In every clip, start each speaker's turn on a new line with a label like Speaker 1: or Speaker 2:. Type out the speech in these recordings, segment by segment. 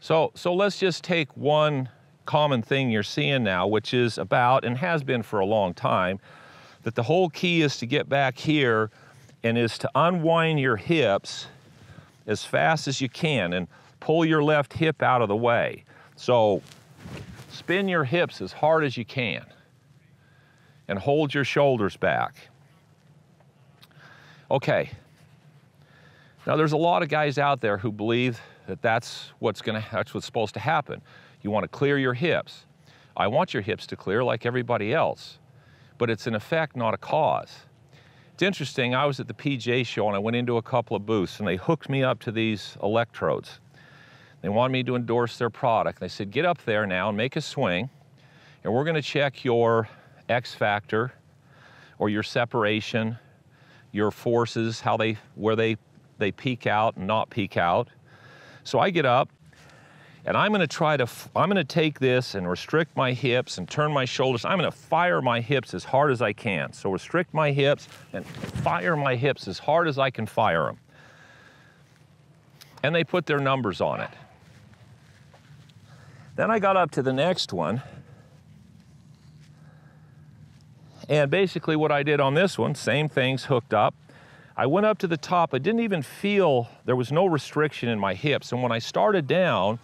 Speaker 1: So let's just take one common thing you're seeing now, which is about, and has been for a long time, that the whole key is to get back here and is to unwind your hips as fast as you can and pull your left hip out of the way. So spin your hips as hard as you can and hold your shoulders back. Okay. Now there's a lot of guys out there who believe that that's what's supposed to happen. You want to clear your hips. I want your hips to clear like everybody else, but it's an effect, not a cause. It's interesting, I was at the PGA show and I went into a couple of booths and they hooked me up to these electrodes. They wanted me to endorse their product. They said, get up there now and make a swing, and we're gonna check your X factor or your separation, your forces, where they peak out and not peak out. So I get up and I'm gonna take this and restrict my hips and turn my shoulders. I'm gonna fire my hips as hard as I can. So restrict my hips and fire my hips as hard as I can fire them. And they put their numbers on it. Then I got up to the next one. And basically what I did on this one, same things hooked up. I went up to the top. I didn't even feel, there was no restriction in my hips. And when I started down,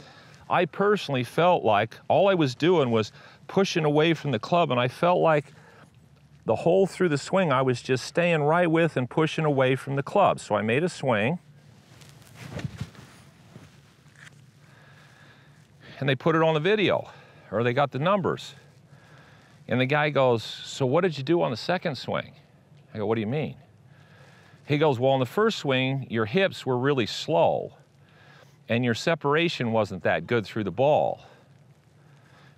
Speaker 1: I personally felt like all I was doing was pushing away from the club, and I felt like the whole through the swing I was just staying right with and pushing away from the club. So I made a swing. And they put it on the video, or they got the numbers. And the guy goes, so what did you do on the second swing? I go, what do you mean? He goes, well, on the first swing, your hips were really slow and your separation wasn't that good through the ball.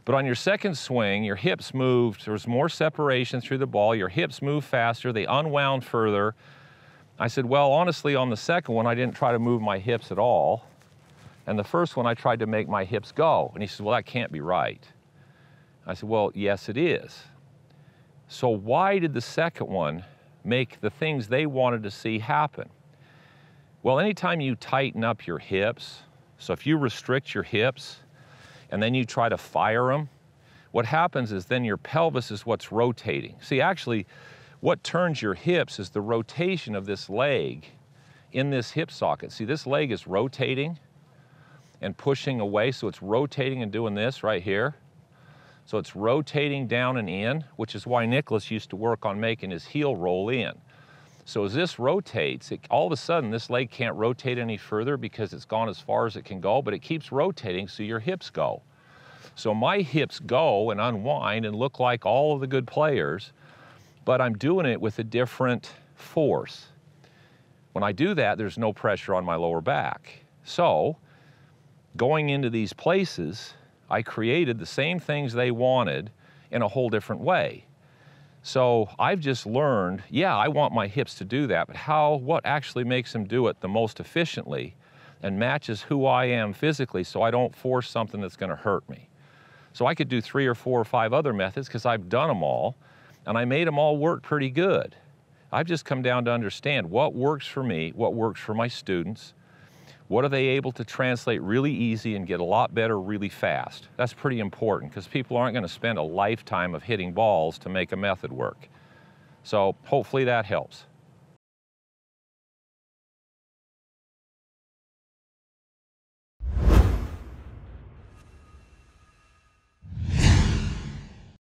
Speaker 1: But on your second swing, your hips moved, there was more separation through the ball, your hips moved faster, they unwound further. I said, well, honestly, on the second one, I didn't try to move my hips at all. And the first one, I tried to make my hips go. And he said, well, that can't be right. I said, well, yes, it is. So why did the second one make the things they wanted to see happen? Well, anytime you tighten up your hips, so if you restrict your hips and then you try to fire them, what happens is then your pelvis is what's rotating. See, actually, what turns your hips is the rotation of this leg in this hip socket. See, this leg is rotating and pushing away, so it's rotating and doing this right here. So it's rotating down and in, which is why Nicholas used to work on making his heel roll in. So as this rotates, all of a sudden this leg can't rotate any further because it's gone as far as it can go, but it keeps rotating so your hips go. So my hips go and unwind and look like all of the good players, but I'm doing it with a different force. When I do that, there's no pressure on my lower back. So going into these places, I created the same things they wanted in a whole different way. So I've just learned, yeah, I want my hips to do that, but what actually makes them do it the most efficiently and matches who I am physically so I don't force something that's gonna hurt me. So I could do 3 or 4 or 5 other methods because I've done them all and I made them all work pretty good. I've just come down to understand what works for me, what works for my students, what are they able to translate really easy and get a lot better really fast? That's pretty important because people aren't going to spend a lifetime of hitting balls to make a method work. So hopefully that helps.